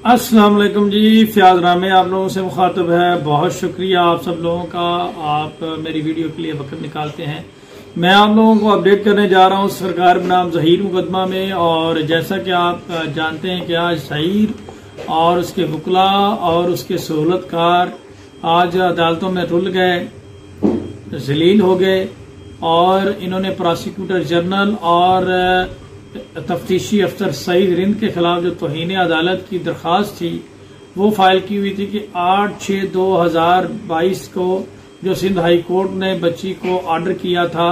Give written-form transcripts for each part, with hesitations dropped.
السلام علیکم جی، فیاض رامے آپ لوگوں سے مخاطب ہے۔ بہت شکریہ آپ سب لوگوں کا، آپ میری ویڈیو کے لیے وقت نکالتے ہیں۔ میں آپ لوگوں کو اپڈیٹ کرنے جا رہا ہوں سرکار بنام ظہیر مقدمہ میں، اور جیسا کہ آپ جانتے ہیں کہ آج ظہیر اور اس کے وکلا اور اس کے سہولت کار آج عدالتوں میں رل گئے، ذلیل ہو گئے، اور انہوں نے پراسیکیوٹر جنرل اور تفتیشی افسر سعید رند کے خلاف جو توہین عدالت کی درخواست تھی وہ فائل کی ہوئی تھی کہ 8/6/2022 کو جو سندھ ہائی کورٹ نے بچی کو آرڈر کیا تھا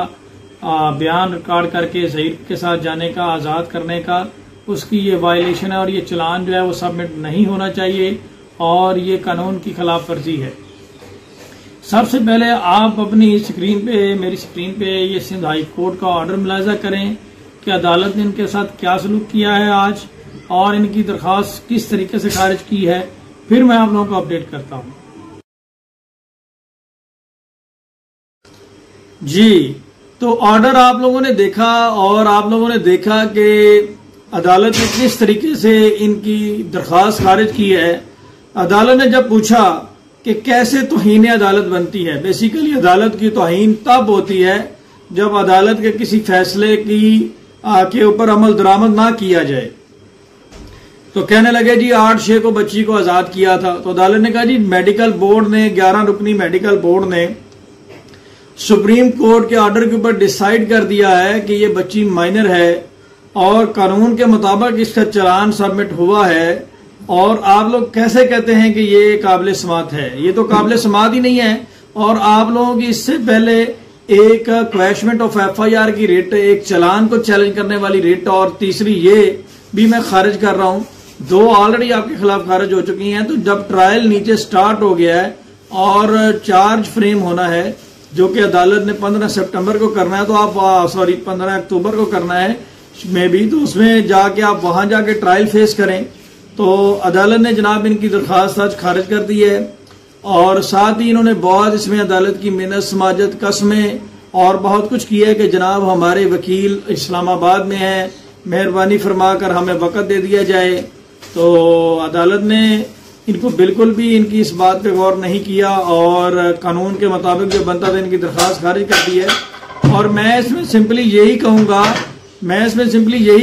بیان ریکارڈ کر کے ظہیر کے ساتھ جانے کا، آزاد کرنے کا، اس کی یہ وائلیشن ہے اور یہ چلان جو ہے وہ سبمٹ نہیں ہونا چاہیے اور یہ قانون کی خلاف ورزی ہے۔ سب سے پہلے آپ اپنی اسکرین پہ، میری اسکرین پہ یہ سندھ ہائی کورٹ کا آرڈر ملاحظہ کریں کہ عدالت نے ان کے ساتھ کیا سلوک کیا ہے آج، اور ان کی درخواست کس طریقے سے خارج کی ہے، پھر میں آپ لوگوں کو اپڈیٹ کرتا ہوں۔ جی، تو آرڈر آپ لوگوں نے دیکھا، اور آپ لوگوں نے دیکھا کہ عدالت نے کس طریقے سے ان کی درخواست خارج کی ہے۔ عدالت نے جب پوچھا کہ کیسے توہین عدالت بنتی ہے، بیسیکلی عدالت کی توہین تب ہوتی ہے جب عدالت کے کسی فیصلے کے اوپر عمل درآمد نہ کیا جائے۔ تو کہنے لگے جی 8/6 کو بچی کو آزاد کیا تھا، تو عدالت نے کہا جی میڈیکل بورڈ نے، 11 رکنی میڈیکل بورڈ نے سپریم کورٹ کے آرڈر کے اوپر ڈیسائیڈ کر دیا ہے کہ یہ بچی مائنر ہے، اور قانون کے مطابق اس کا چلان سبمٹ ہوا ہے، اور آپ لوگ کیسے کہتے ہیں کہ یہ قابل سماعت ہے؟ یہ تو قابل سماعت ہی نہیں ہے۔ اور آپ لوگوں کی اس سے پہلے ایک کویشمنٹ آف FIR کی ریٹ، ایک چلان کو چیلنج کرنے والی ریٹ، اور تیسری یہ بھی میں خارج کر رہا ہوں، 2 آلریڈی آپ کے خلاف خارج ہو چکی ہیں۔ تو جب ٹرائل نیچے سٹارٹ ہو گیا ہے اور چارج فریم ہونا ہے جو کہ عدالت نے 15 سپٹمبر کو کرنا ہے، تو آپ 15 اکتوبر کو کرنا ہے میں بھی، تو اس میں جا کے آپ وہاں جا کے ٹرائل فیس کریں۔ تو عدالت نے جناب ان کی درخواست آج خارج کر دی ہے، اور ساتھ ہی انہوں نے بہت اس میں عدالت کی محنت، سماجت، قسمیں اور بہت کچھ کیا ہے کہ جناب ہمارے وکیل اسلام آباد میں ہیں، مہربانی فرما کر ہمیں وقت دے دیا جائے۔ تو عدالت نے ان کو بالکل بھی ان کی اس بات پہ غور نہیں کیا، اور قانون کے مطابق جو بنتا تھا ان کی درخواست خارج کر دی ہے۔ اور میں اس میں سمپلی یہی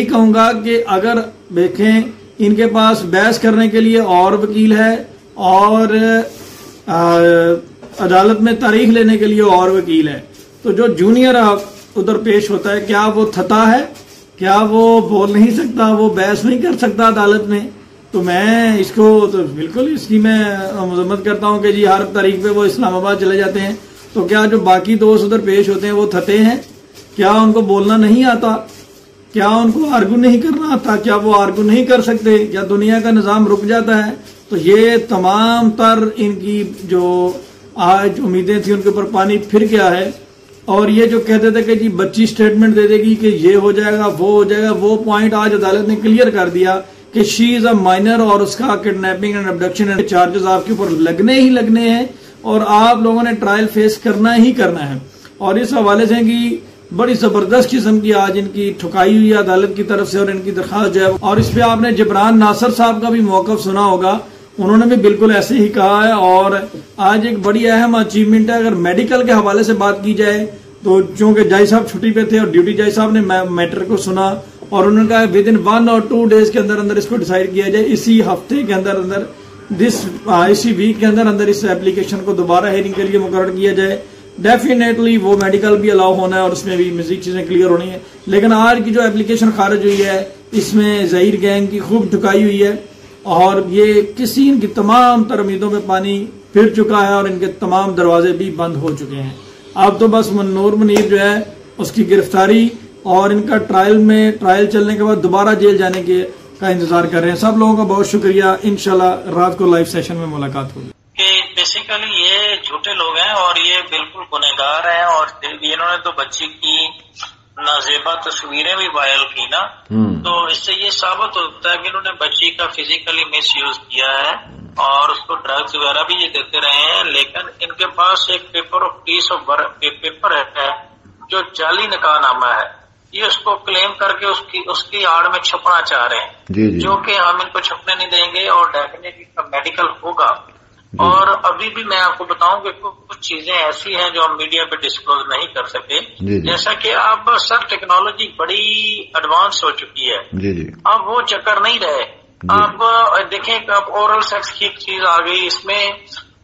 کہوں گا کہ اگر دیکھیں ان کے پاس بحث کرنے کے لیے اور وکیل ہے، اور عدالت میں تاریخ لینے کے لیے اور وکیل ہے، تو جو جونیئر ادھر پیش ہوتا ہے کیا وہ تھتا ہے؟ کیا وہ بول نہیں سکتا؟ وہ بحث نہیں کر سکتا عدالت میں؟ تو میں اس کو تو بالکل اس کی میں مذمت کرتا ہوں کہ جی ہر تاریخ پہ وہ اسلام آباد چلے جاتے ہیں۔ تو کیا جو باقی دوست ادھر پیش ہوتے ہیں وہ تھتے ہیں؟ کیا ان کو بولنا نہیں آتا؟ کیا ان کو آرگو نہیں کرنا آتا؟ کیا وہ آرگو نہیں کر سکتے؟ کیا دنیا کا نظام رک جاتا ہے؟ تو یہ تمام تر ان کی جو آج امیدیں تھیں ان کے اوپر پانی پھر گیا ہے۔ اور یہ جو کہتے تھے کہ جی بچی سٹیٹمنٹ دے دے گی کہ یہ ہو جائے گا، وہ ہو جائے گا، وہ پوائنٹ آج عدالت نے کلیئر کر دیا کہ شی از اے مائنر، اور اس کا kidnapping and abduction and charges آپ کے اوپر لگنے ہی لگنے ہیں، اور آپ لوگوں نے ٹرائل فیس کرنا ہی کرنا ہے۔ اور اس حوالے سے کہ بڑی زبردست قسم کی آج ان کی ٹھکائی ہوئی ہے عدالت کی طرف سے، اور ان کی درخواست جو ہے، اور اس پہ آپ نے جبران ناصر صاحب کا بھی موقف سنا ہوگا، انہوں نے بھی بالکل ایسے ہی کہا ہے۔ اور آج ایک بڑی اہم اچیومنٹ ہے، اگر میڈیکل کے حوالے سے بات کی جائے تو چونکہ جج صاحب چھٹی پہ تھے اور ڈیوٹی جج صاحب نے میٹر کو سنا، اور انہوں نے کہا ود ان 1 اور 2 ڈیز کے اندر اس کو ڈیسائیڈ کیا جائے، اسی ہفتے کے اندر اسی ویک کے اندر اس ایپلیکیشن کو دوبارہ ہیئرنگ کے لیے مقرر کیا جائے۔ ڈیفینیٹلی وہ میڈیکل بھی الاؤ ہونا ہے، اور اس میں بھی مزید چیزیں کلیئر ہونی ہے۔ لیکن آج کی جو ایپلیکیشن خارج ہوئی ہے اس میں ظہیر گینگ کی خوب ٹھکائی ہوئی ہے، اور یہ ان کی تمام تر امیدوں میں پانی پھر چکا ہے، اور ان کے تمام دروازے بھی بند ہو چکے ہیں۔ اب تو بس نور منیر جو ہے اس کی گرفتاری اور ان کا ٹرائل چلنے کے بعد دوبارہ جیل جانے کا انتظار کر رہے ہیں۔ سب لوگوں کا بہت شکریہ، انشاءاللہ رات کو لائیو سیشن میں ملاقات ہوگی۔ کہ بیسیکلی یہ جھوٹے لوگ ہیں اور یہ بالکل گنہگار ہیں، اور انہوں نے تو بچی کی نازیبا تصویریں بھی وائرل کی نا، تو اس سے یہ ثابت ہوتا ہے کہ انہوں نے بچی کا فزیکلی مس یوز کیا ہے، اور اس کو ڈرگز وغیرہ بھی یہ دیتے رہے ہیں۔ لیکن ان کے پاس ایک پیپر ہے جو جعلی نکاح نامہ ہے، یہ اس کو کلیم کر کے اس کی آڑ میں چھپنا چاہ رہے ہیں، جو کہ ہم ان کو چھپنے نہیں دیں گے اور ڈیفینیٹلی میڈیکل ہوگا۔ اور ابھی بھی میں آپ کو بتاؤں کہ کچھ چیزیں ایسی ہیں جو ہم میڈیا پہ ڈسکلوز نہیں کر سکتے، جیسا کہ اب سر ٹیکنالوجی بڑی ایڈوانس ہو چکی ہے، اب وہ چکر نہیں رہے۔ آپ دیکھیں کہ اب اورل سیکس کی ایک چیز آ گئی، اس میں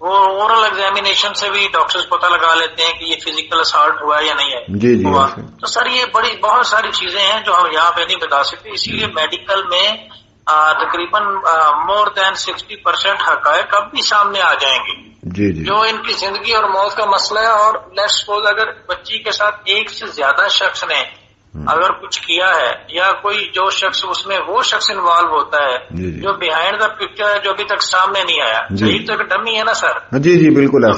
وہ اورل ایگزامینیشن سے بھی ڈاکٹرز پتہ لگا لیتے ہیں کہ یہ فزیکل اسالٹ ہوا ہے یا نہیں ہے ہوا۔ تو سر یہ بہت ساری چیزیں ہیں جو ہم یہاں پہ نہیں بتا سکتے، اسی لیے میڈیکل میں تقریباً مور دین 60% حقائق اب بھی سامنے آ جائیں گے، جو ان کی زندگی اور موت کا مسئلہ ہے۔ اور لیٹس سپوز اگر بچی کے ساتھ ایک سے زیادہ شخص نے اگر کچھ کیا ہے، یا کوئی جو شخص اس میں وہ شخص انوالو ہوتا ہے جو بیہائنڈ دا پکچر ہے، جو ابھی تک سامنے نہیں آیا، صحیح تو ایک ڈمی ہے نا سر؟ جی بالکل۔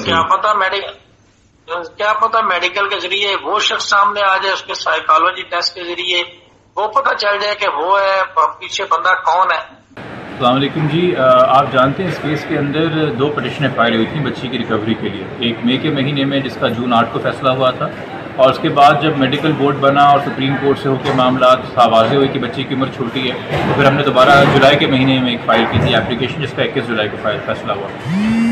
کیا پتا میڈیکل کے ذریعے وہ شخص سامنے آ جائے، اس کے سائیکالوجی ٹیسٹ کے ذریعے وہ پتہ چل جائے کہ وہ ہے، پیچھے بندہ کون ہے۔ السلام علیکم جی، آپ جانتے ہیں اس کیس کے اندر 2 پٹیشنیں فائل ہوئی تھیں بچی کی ریکوری کے لیے، ایک مئی کے مہینے میں جس کا جون 8 کو فیصلہ ہوا تھا، اور اس کے بعد جب میڈیکل بورڈ بنا اور سپریم کورٹ سے ہو کے معاملات واضح ہوئے کہ بچی کی عمر چھوٹی ہے، تو پھر ہم نے دوبارہ جولائی کے مہینے میں ایک فائل کی تھی اپلیکیشن، جس کا 21 جولائی کو فیصلہ ہوا۔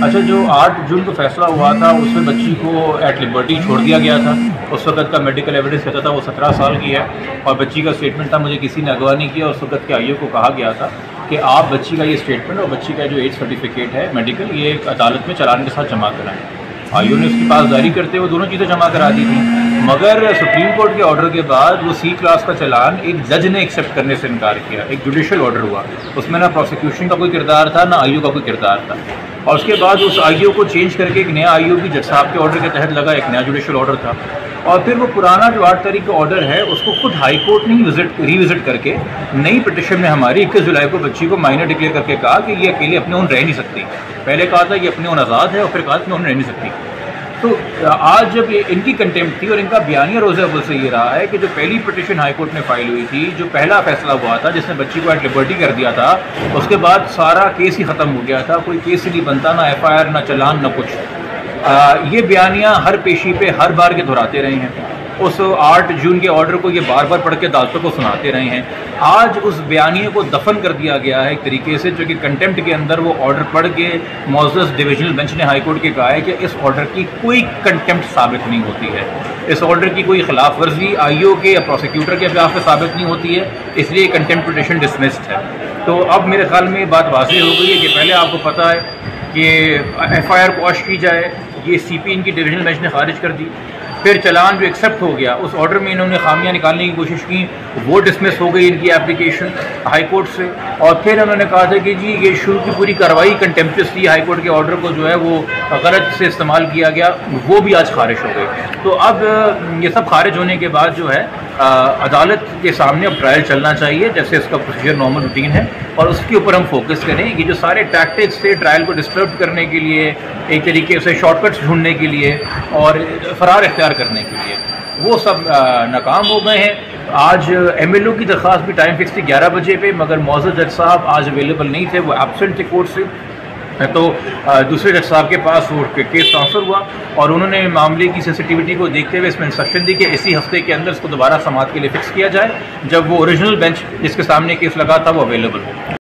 اچھا، جو 8 جون کو فیصلہ ہوا تھا اس میں بچی کو ایٹ لبرٹی چھوڑ دیا گیا تھا۔ اس وقت کا میڈیکل ایویڈنس کہتا تھا وہ 17 سال کی ہے، اور بچی کا اسٹیٹمنٹ تھا مجھے کسی نے اغوا نہیں کیا، اس وقت کے آئی او کو کہا گیا تھا کہ آپ بچی کا یہ اسٹیٹمنٹ اور بچی کا جو ایج سرٹیفکیٹ ہے میڈیکل، یہ عدالت میں چلان کے ساتھ جمع کرائیں۔ آئی او نے اس کی پاسداری کرتے ہوئے دونوں چیزیں جمع کرا دی تھیں، مگر سپریم کورٹ کے آرڈر کے بعد وہ سی کلاس کا چلان ایک جج نے ایکسیپٹ کرنے سے انکار کیا، ایک جوڈیشل آرڈر ہوا، اس میں نہ پروسیکیوشن کا کوئی کردار تھا نہ آئی او کا کوئی کردار تھا، اور اس کے بعد اس آئی او کو چینج کر کے ایک نیا آئی او بھی جج صاحب کے آرڈر کے تحت لگا، ایک نیا جوڈیشل آرڈر تھا، اور پھر وہ پرانا جو 8 تاریخ کا آرڈر ہے اس کو خود ہائی کورٹ نے ری وزٹ کر کے نئی پٹیشن میں ہماری 21 جولائی کو بچی کو مائنر ڈکلیئر کر کے کہا کہ یہ اکیلے اپنے اون رہ نہیں سکتی، پہلے کہا تھا یہ اپنے اون آزاد ہے، اور پھر کہا اپنے اون رہ نہیں سکتی۔ تو آج جب ان کی کنٹیمپٹ تھی اور ان کا بیانیہ روز اول سے یہ رہا ہے کہ جو پہلی پٹیشن ہائی کورٹ میں فائل ہوئی تھی، جو پہلا فیصلہ ہوا تھا جس نے بچی کو ایٹ لبرٹی کر دیا تھا، اس کے بعد سارا کیس ہی ختم ہو گیا تھا، کوئی کیس ہی نہیں بنتا، نہ ایف آئی آر، نہ چلان، نہ کچھ۔ یہ بیانیہ ہر پیشی پہ ہر بار کے دہراتے رہے ہیں، اس 8 جون کے آرڈر کو یہ بار بار پڑھ کے عدالتوں کو سناتے رہے ہیں۔ آج اس بیانیے کو دفن کر دیا گیا ہے ایک طریقے سے، جو کہ کنٹیمپٹ کے اندر وہ آرڈر پڑھ کے معزز ڈویژنل بینچ نے ہائی کورٹ کے کہا ہے کہ اس آرڈر کی کوئی کنٹیمپٹ ثابت نہیں ہوتی ہے، اس آرڈر کی کوئی خلاف ورزی آئی او کے یا پروسیکیوٹر کے خلاف ثابت نہیں ہوتی ہے، اس لیے کنٹیمپٹ پٹیشن ڈسمسڈ ہے۔ تو اب میرے خیال میں یہ بات واضح ہو گئی ہے کہ پہلے آپ کو پتہ ہے کہ ایف آئی آر کوش کی جائے، یہ سی پی ان کی ڈویژنل بینچ نے خارج کر دی، پھر چلان جو ایکسیپٹ ہو گیا، اس آرڈر میں انہوں نے خامیاں نکالنے کی کوشش کی، وہ ڈسمس ہو گئی ان کی اپلیکیشن ہائی کورٹ سے، اور پھر انہوں نے کہا تھا کہ جی یہ شروع کی پوری کارروائی کنٹیمپچوس تھی، ہائی کورٹ کے آرڈر کو جو ہے وہ غلط سے استعمال کیا گیا، وہ بھی آج خارج ہو گئے۔ تو اب یہ سب خارج ہونے کے بعد جو ہے عدالت کے سامنے اب ٹرائل چلنا چاہیے، جیسے اس کا پروسیجر نارمل روٹین ہے، اور اس کے اوپر ہم فوکس کریں کہ جو سارے ٹیکٹکس سے ٹرائل کو ڈسٹرب کرنے کے لیے، ایک طریقے سے شارٹ کٹس ڈھونڈنے کے لیے اور فرار اختیار کرنے کے لیے، وہ سب ناکام ہو گئے ہیں۔ آج ایم ایل او کی درخواست بھی ٹائم فکس تھی 11 بجے پہ، مگر معزز جج صاحب آج اویلیبل نہیں تھے، وہ ایبسنٹ تھے کورٹ سے، تو دوسرے جج صاحب کے پاس وہ کیس ٹرانسفر ہوا، اور انہوں نے معاملے کی سینسٹیوٹی کو دیکھتے ہوئے اس میں انسٹرکشن دی کہ اسی ہفتے کے اندر اس کو دوبارہ سماعت کے لیے فکس کیا جائے، جب وہ اوریجنل بینچ جس کے سامنے کیس لگا تھا وہ اویلیبل ہو۔